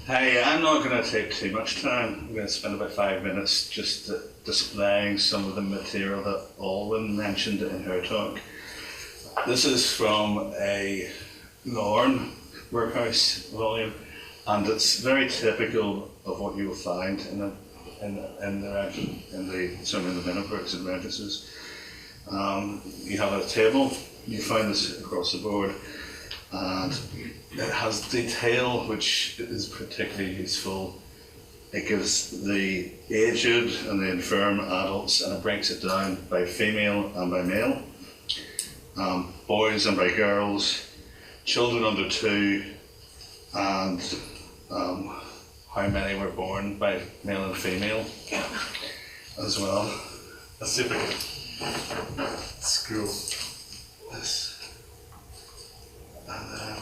Hey, I'm not going to take too much time. I'm going to spend about 5 minutes just displaying some of the material that Olwyn mentioned in her talk. This is from a Lorne workhouse volume, and it's very typical of what you will find in the minute books and registers. You have a table. You find this across the board, and it has detail which is particularly useful. It gives the aged and the infirm adults, and it breaks it down by female and by male, boys and by girls, children under 2, and how many were born by male and female as well. Let's see if I can scroll this. And then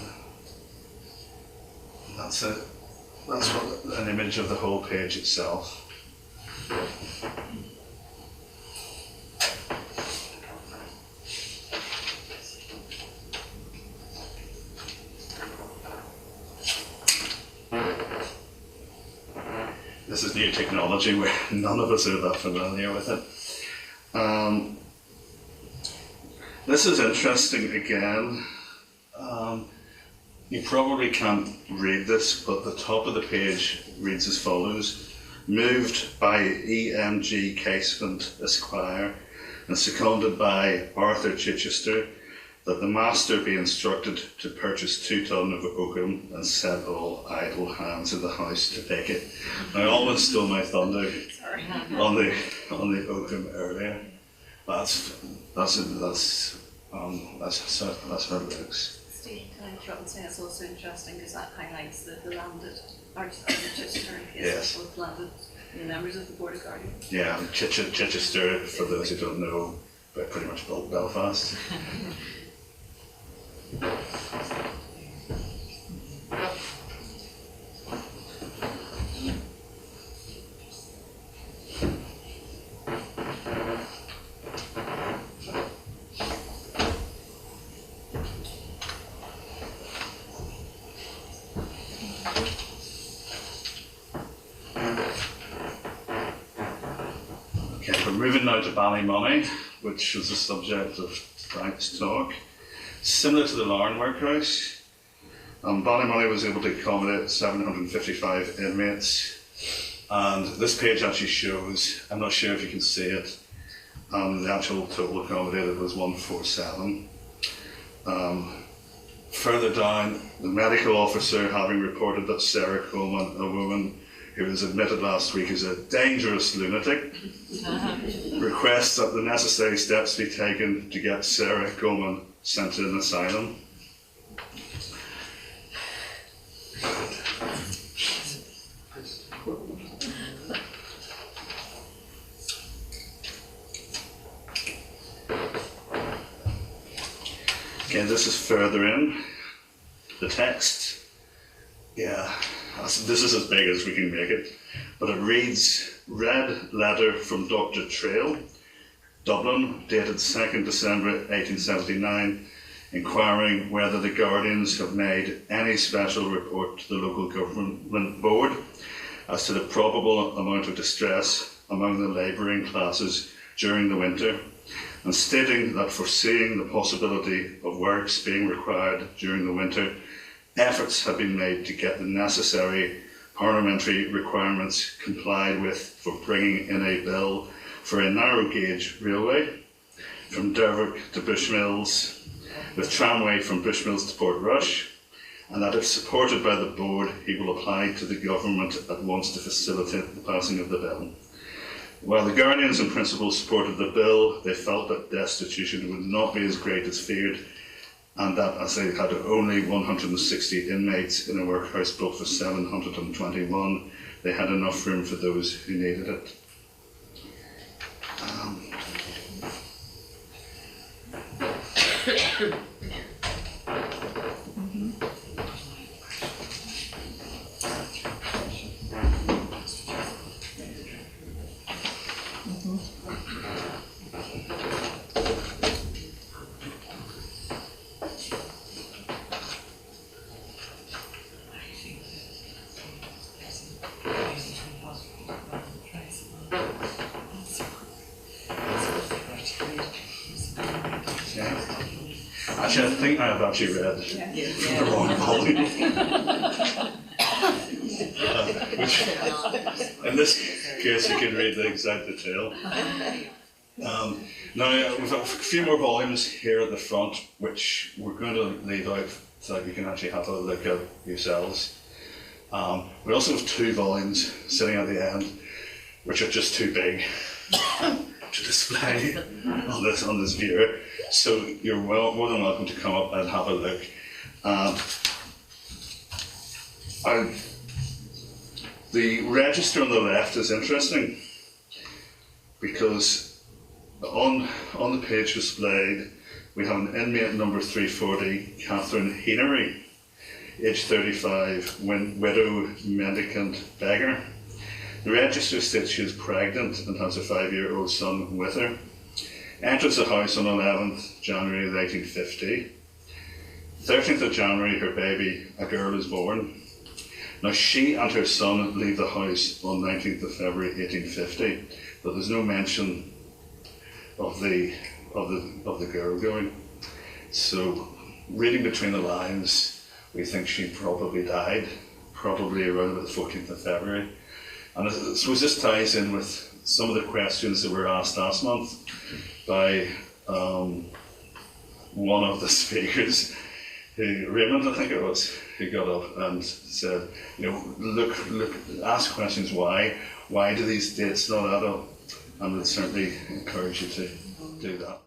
that's it. That's what, an image of the whole page itself. This is new technology where none of us are that familiar with it. This is interesting again. You probably can't read this, but the top of the page reads as follows: moved by E.M.G. Casement, Esquire, and seconded by Arthur Chichester, that the master be instructed to purchase 2 ton of oakum and set all idle hands in the house to take it. I almost stole my thunder on the oakum earlier. That's how it looks. Steve, can I interrupt and say it's also interesting because that highlights the landed Chichester in case both landed members of the Board of Guardians. Yeah, Chichester, for those who don't know, pretty much built Belfast. Moving now to Ballymoney, which was the subject of Frank's talk. Similar to the Larne Workhouse, Ballymoney was able to accommodate 755 inmates, and this page actually shows, I'm not sure if you can see it, the actual total accommodated was 147. Further down, the medical officer, having reported that Sarah Coleman, a woman who was admitted last week as a dangerous lunatic, requests that the necessary steps be taken to get Sarah Coleman sent to an asylum. Okay, this is further in the text. Yeah. This is as big as we can make it, but it reads: Red letter from Dr. Trail, Dublin, dated 2nd December 1879, inquiring whether the Guardians have made any special report to the local government board as to the probable amount of distress among the labouring classes during the winter, and stating that foreseeing the possibility of works being required during the winter, efforts have been made to get the necessary parliamentary requirements complied with for bringing in a bill for a narrow gauge railway from Dervock to Bushmills, with tramway from Bushmills to Portrush, and that if supported by the board, he will apply to the government at once to facilitate the passing of the bill. While the Guardians in principle supported the bill, they felt that destitution would not be as great as feared, and that as they had only 160 inmates in a workhouse built for 721, they had enough room for those who needed it. Actually, I think I have actually read the wrong volume. Which, in this case, you can read the exact detail. Now, we've got a few more volumes here at the front, which we're going to leave out so that you can actually have a look at yourselves. We also have 2 volumes sitting at the end, which are just too big to display on this viewer. So you're more than welcome to come up and have a look. The register on the left is interesting because on the page displayed we have an inmate number 340, Catherine Henery, age 35, widow, mendicant, beggar. The register states she is pregnant and has a 5-year-old son with her. Enters the house on 11th January 1950. 13th of January, her baby, a girl, is born. Now she and her son leave the house on 19th of February 1850, but there's no mention of the girl going. So, reading between the lines, we think she probably died, probably around about the 14th of February. And I suppose this ties in with some of the questions that were asked last month by one of the speakers, Raymond, I think it was, who got up and said, look, ask questions why do these dates not add up? And we'd certainly encourage you to do that.